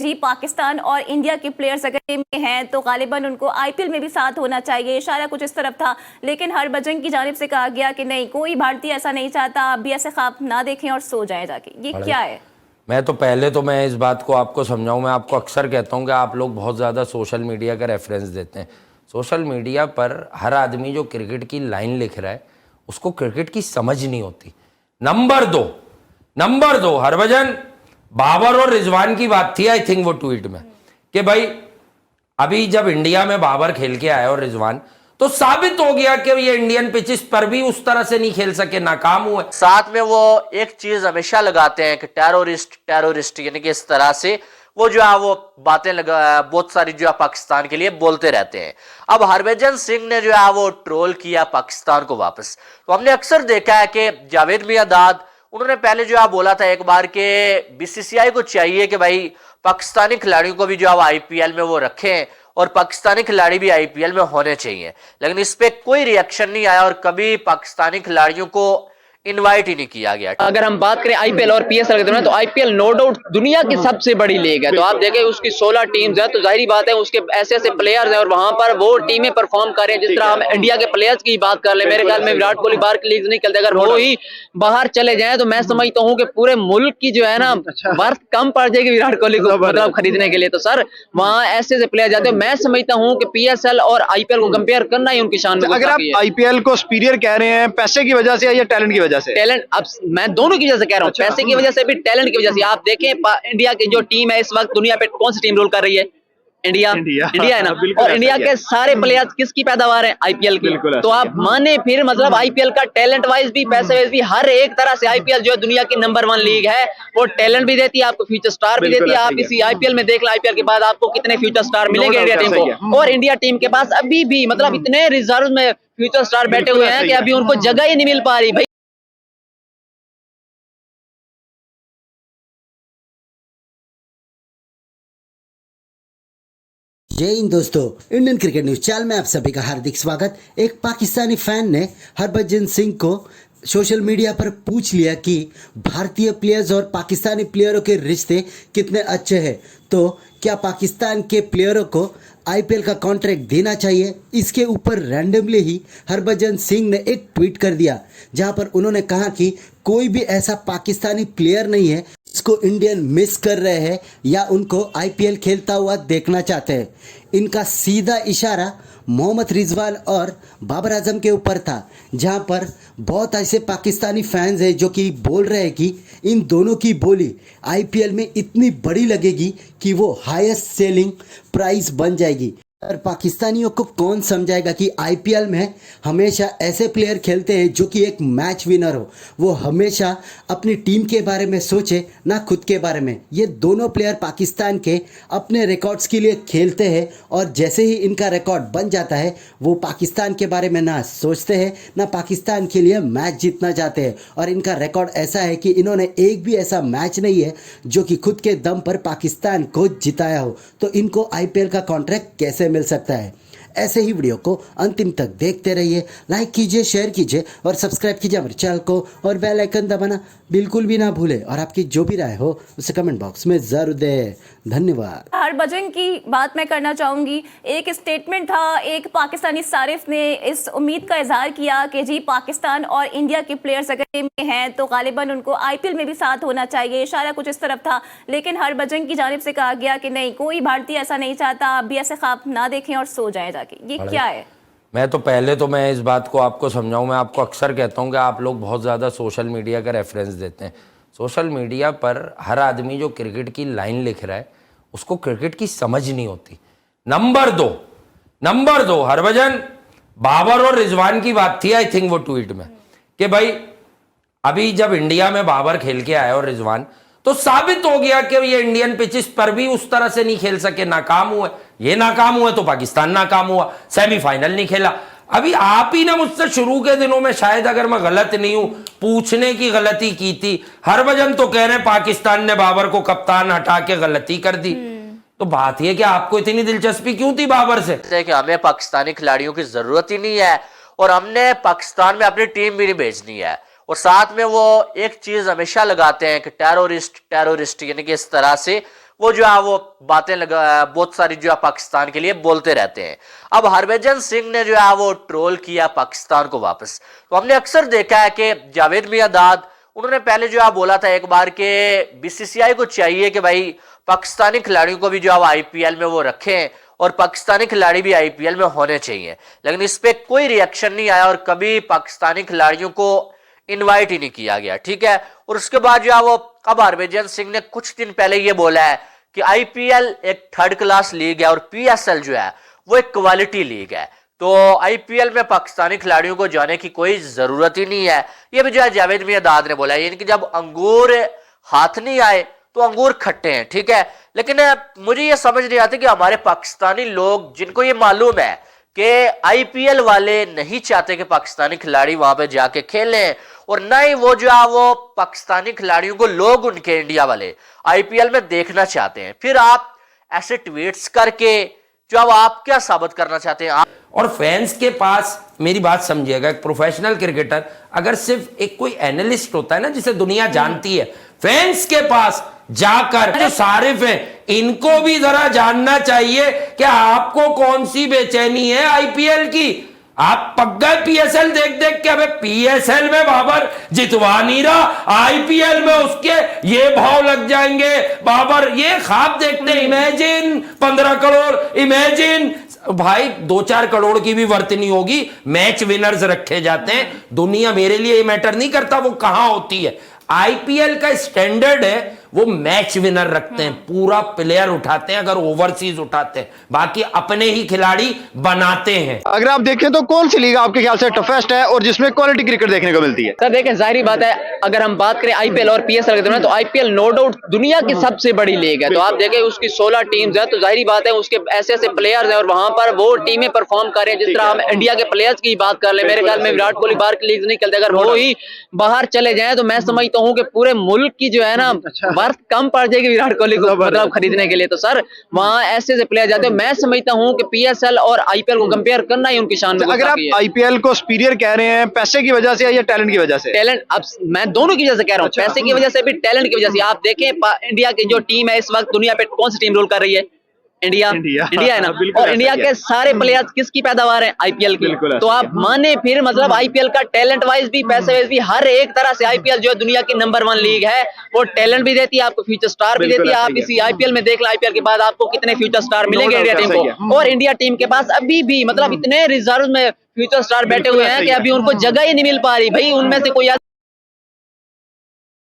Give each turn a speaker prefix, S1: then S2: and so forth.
S1: जी पाकिस्तान और इंडिया के प्लेयर्स अगर टीम में हैं तो गालिबन उनको आईपीएल में भी साथ होना चाहिए। इशारा कुछ इस तरफ था, लेकिन हरभजन की जानिब से कहा गया कि नहीं, कोई भारतीय ऐसा नहीं चाहता, आप भी ऐसे ख्वाब ना देखें और सो जाएं जाके। ये क्या है?
S2: मैं इस बात को आपको समझाऊं। मैं आपको अक्सर कहता हूं कि आप लोग बहुत ज़्यादा सोशल मीडिया का रेफरेंस देते हैं। सोशल मीडिया पर हर आदमी जो क्रिकेट की लाइन लिख रहा है उसको क्रिकेट की समझ नहीं होती। नंबर दो हरभजन, बाबर और रिजवान की बात थी आई थिंक वो ट्वीट में कि भाई अभी जब इंडिया में बाबर खेल के आया और रिजवान, तो साबित हो गया कि ये इंडियन पिचेस पर भी उस तरह से नहीं खेल सके, नाकाम हुए।
S3: साथ में वो एक चीज हमेशा लगाते हैं कि टेररिस्ट यानी कि इस तरह से वो जो है वो बातें बहुत सारी जो है पाकिस्तान के लिए बोलते रहते हैं। अब हरभजन सिंह ने जो है वो ट्रोल किया पाकिस्तान को वापस। तो हमने अक्सर देखा है कि जावेद मियांदाद उन्होंने पहले जो है बोला था एक बार के बीसीसीआई को चाहिए कि भाई पाकिस्तानी खिलाड़ियों को भी जो है आईपीएल में वो रखें और पाकिस्तानी खिलाड़ी भी आईपीएल में होने चाहिए, लेकिन इस पे कोई रिएक्शन नहीं आया और कभी पाकिस्तानी खिलाड़ियों को इनवाइट ही नहीं किया गया।
S4: अगर हम बात करें आईपीएल और पीएसएल की तुलना, तो आईपीएल नो डाउट दुनिया की सबसे बड़ी लीग है। तो आप देखें उसकी 16 टीम्स है, तो जाहिर बात है उसके ऐसे ऐसे प्लेयर्स हैं और वहां पर वो टीमें परफॉर्म कर रहे हैं। जिस तरह हम इंडिया के प्लेयर्स की बात कर ले, मेरे ख्याल में विराट कोहली बाहर की लीग नहीं खेलते, अगर वो ही बाहर चले जाए तो मैं समझता हूँ कि पूरे मुल्क की जो है ना वर्थ कम पड़ जाएगी विराट कोहली को मतलब खरीदने के लिए। तो सर वहां ऐसे ऐसे प्लेयर जाते हैं, मैं समझता हूँ कि पीएसएल और आईपीएल को कंपेयर करना ही उनकी शान में।
S5: अगर आप आईपीएल को सुपीरियर कह रहे हैं पैसे की वजह से या टैलेंट की वजह से?
S4: टैलेंट, अब मैं दोनों की वजह से कह रहा हूँ, पैसे की वजह से भी टैलेंट की वजह से। आप देखें इंडिया की जो टीम है इस वक्त दुनिया पे कौन सी टीम रोल कर रही है? इंडिया है ना। और इंडिया के सारे प्लेयर्स किसकी पैदावार है? आईपीएल की। तो आप माने फिर मतलब आईपीएल का टैलेंट वाइज भी पैसे वाइज भी हर एक तरह से आईपीएल जो है दुनिया की नंबर 1 लीग है। वो टैलेंट भी देती है आपको, फ्यूचर स्टार भी देती है। आप इसी आईपीएल में देख लो, आईपीएल के बाद आपको कितने फ्यूचर स्टार मिलेंगे इंडिया टीम को। और इंडिया टीम के पास अभी भी मतलब इतने रिजर्व में फ्यूचर स्टार बैठे हुए हैं कि अभी उनको जगह ही नहीं मिल पा रही।
S6: जय हिंद दोस्तों, इंडियन क्रिकेट न्यूज चैनल में आप सभी का हार्दिक स्वागत। एक पाकिस्तानी फैन ने हरभजन सिंह को सोशल मीडिया पर पूछ लिया कि भारतीय प्लेयर्स और पाकिस्तानी प्लेयरों के रिश्ते कितने अच्छे हैं, तो क्या पाकिस्तान के प्लेयरों को आईपीएल का कॉन्ट्रैक्ट देना चाहिए। इसके ऊपर रैंडमली ही हरभजन सिंह ने एक ट्वीट कर दिया, जहां पर उन्होंने कहा कि कोई भी ऐसा पाकिस्तानी प्लेयर नहीं है जिसको इंडियन मिस कर रहे हैं या उनको आईपीएल खेलता हुआ देखना चाहते हैं। इनका सीधा इशारा मोहम्मद रिजवान और बाबर आजम के ऊपर था, जहां पर बहुत ऐसे पाकिस्तानी फैंस हैं जो कि बोल रहे हैं कि इन दोनों की बोली आईपीएल में इतनी बड़ी लगेगी कि वो हाईएस्ट सेलिंग प्राइस बन जाएगी। और पाकिस्तानियों को कौन समझाएगा कि आईपीएल में हमेशा ऐसे प्लेयर खेलते हैं जो कि एक मैच विनर हो, वो हमेशा अपनी टीम के बारे में सोचे ना खुद के बारे में। ये दोनों प्लेयर पाकिस्तान के अपने रिकॉर्ड्स के लिए खेलते हैं और जैसे ही इनका रिकॉर्ड बन जाता है वो पाकिस्तान के बारे में ना सोचते हैं ना पाकिस्तान के लिए मैच जीतना चाहते हैं। और इनका रिकॉर्ड ऐसा है कि इन्होंने एक भी ऐसा मैच नहीं है जो कि खुद के दम पर पाकिस्तान को जिताया हो, तो इनको आईपीएल का कॉन्ट्रैक्ट कैसे मिल सकता है। ऐसे ही वीडियो को अंतिम तक देखते रहिए, लाइक कीजिए, शेयर कीजिए और सब्सक्राइब कीजिए हमारे चैनल को और बेल आइकन दबाना बिल्कुल भी ना भूलें। और आपकी जो भी राय हो उसे कमेंट बॉक्स में जरूर दें। धन्यवाद।
S1: हरभजन की बात मैं करना चाहूंगी। एक स्टेटमेंट था, एक पाकिस्तानी सारिफ ने इस उम्मीद का इजहार किया कि जी पाकिस्तान और इंडिया के प्लेयर्स अगर टीम में हैं तो गालिबन उनको आईपीएल में भी साथ होना चाहिए। इशारा कुछ इस तरफ था, लेकिन हरभजन की जानिब से कहा गया कि नहीं, कोई भारतीय ऐसा नहीं चाहता, आप भी ऐसे ख्वाब ना देखें और सो जाएं जाके। ये क्या है?
S2: मैं इस बात को आपको समझाऊं। मैं आपको अक्सर कहता हूं कि आप लोग बहुत ज़्यादा सोशल मीडिया का रेफरेंस देते हैं। सोशल मीडिया पर हर आदमी जो क्रिकेट की लाइन लिख रहा है उसको क्रिकेट की समझ नहीं होती। नंबर दो हरभजन, बाबर और रिजवान की बात थी आई थिंक वो ट्वीट में कि भाई अभी जब इंडिया में बाबर खेल के आया और रिजवान, तो साबित हो गया कि ये इंडियन पिचेस पर भी उस तरह से नहीं खेल सके, नाकाम हुए। ये नाकाम हुए तो पाकिस्तान नाकाम हुआ, सेमीफाइनल नहीं खेला। अभी आप ही ने मुझसे शुरू के दिनों में, शायद अगर मैं गलत नहीं हूं, पूछने की गलती की थी। हरभजन तो कह रहे हैं पाकिस्तान ने बाबर को कप्तान हटा के गलती कर दी। तो बात यह कि आपको इतनी दिलचस्पी क्यों थी बाबर से?
S3: कि हमें पाकिस्तानी खिलाड़ियों की जरूरत ही नहीं है और हमने पाकिस्तान में अपनी टीम भी नहीं भेजनी है। और साथ में वो एक चीज हमेशा लगाते हैं कि टेररिस्ट यानी कि इस तरह से वो जो है वो बातें बहुत सारी जो है पाकिस्तान के लिए बोलते रहते हैं। अब हरभजन सिंह ने जो है वो ट्रोल किया पाकिस्तान को वापस। तो हमने अक्सर देखा है कि जावेद मियांदाद उन्होंने पहले जो है बोला था एक बार के बीसीसीआई को चाहिए कि भाई पाकिस्तानी खिलाड़ियों को भी जो है आईपीएल में वो रखें और पाकिस्तानी खिलाड़ी भी आईपीएल में होने चाहिए, लेकिन इस पे कोई रिएक्शन नहीं आया और कभी पाकिस्तानी खिलाड़ियों को इनवाइट ही नहीं किया गया। ठीक है, और उसके बाद जो है वो अब हरभजन सिंह ने कुछ दिन पहले ये बोला है कि आईपीएल एक थर्ड क्लास लीग है और पीएसएल जो है वो एक क्वालिटी लीग है, तो आईपीएल में पाकिस्तानी खिलाड़ियों को जाने की कोई जरूरत ही नहीं है। ये भी जो है जावेद मियांदाद ने बोला है, यानी कि जब अंगूर हाथ नहीं आए तो अंगूर खट्टे हैं। ठीक है, लेकिन मुझे ये समझ नहीं आती कि हमारे पाकिस्तानी लोग जिनको ये मालूम है कि आईपीएल वाले नहीं चाहते कि पाकिस्तानी खिलाड़ी वहां पे जाके खेलें और ना ही वो जो है वो पाकिस्तानी खिलाड़ियों को लोग उनके इंडिया वाले आईपीएल में देखना चाहते हैं, फिर आप ऐसे ट्वीट्स करके जो अब आप क्या साबित करना चाहते हैं?
S2: और फैंस के पास मेरी बात समझिएगा, एक प्रोफेशनल क्रिकेटर अगर सिर्फ एक कोई एनालिस्ट होता है ना जिसे दुनिया जानती है, फैंस के पास जाकर जो सारिफ हैं इनको भी जरा जानना चाहिए कि आपको कौन सी बेचैनी है आईपीएल की। आप पक गए पीएसएल देख देख के, अबे पीएसएल में बाबर जितवा नहीं रहा, आईपीएल में उसके ये भाव लग जाएंगे। बाबर ये ख्वाब देखते, इमेजिन 15 करोड़, इमेजिन भाई 2-4 करोड़ की भी वर्थ नहीं होगी, मैच विनर्स रखे जाते हैं। दुनिया मेरे लिए ये मैटर नहीं करता वो कहां होती है, आईपीएल का स्टैंडर्ड है वो मैच विनर रखते हैं, पूरा प्लेयर उठाते हैं अगर ओवरसीज उठाते हैं, बाकी अपने ही खिलाड़ी बनाते हैं।
S5: अगर आप देखें तो कौन सी लीग आपके ख्याल से टफेस्ट है और जिसमें क्वालिटी क्रिकेट देखने को मिलती है?
S4: सर देखें, जाहिर बात है अगर हम बात करें आईपीएल और पीएसएल के तो आईपीएल नो डाउट दुनिया की सबसे बड़ी लीग है। तो आप देखें उसकी 16 टीम्स है, तो जाहिर बात है उसके ऐसे ऐसे प्लेयर्स हैं और वहां पर वो टीमें परफॉर्म कर रहे हैं। जिस तरह हम इंडिया के प्लेयर्स की बात कर ले, मेरे ख्याल में विराट कोहली बाहर की लीग नहीं खेलते, अगर वो ही बाहर चले जाए तो मैं समझता हूँ कि पूरे मुल्क की जो है ना वर्थ कम पड़ जाएगी विराट कोहली को मतलब खरीदने के लिए। तो सर वहां ऐसे ऐसे प्लेयर जाते हैं, मैं समझता हूं कि पीएसएल और आईपीएल को कंपेयर करना ही उनकी शान में
S5: अगर आप आईपीएल को सुपीरियर कह रहे हैं पैसे की वजह से या टैलेंट की वजह से?
S4: टैलेंट, अब मैं दोनों की वजह से कह रहा हूं, पैसे की वजह से भी टैलेंट की वजह से। आप देखें इंडिया की जो टीम है इस वक्त दुनिया पे कौन सी टीम रोल कर रही है? इंडिया है ना, और इंडिया के सारे प्लेयर्स किसकी पैदावार है? आईपीएल की। तो आप माने फिर मतलब आईपीएल का टैलेंट वाइज भी पैसे वाइज भी हर एक तरह से आईपीएल जो है दुनिया की नंबर 1 लीग है, वो टैलेंट भी देती है आपको, फ्यूचर स्टार भी देती है। आप इसी आईपीएल में देख लो, आईपीएल के बाद आपको कितने फ्यूचर स्टार मिलेंगे इंडिया टीम को, और इंडिया टीम के पास अभी भी मतलब इतने रिजर्व में फ्यूचर स्टार बैठे हुए हैं कि अभी उनको जगह ही नहीं मिल पा रही। भाई उनमें से कोई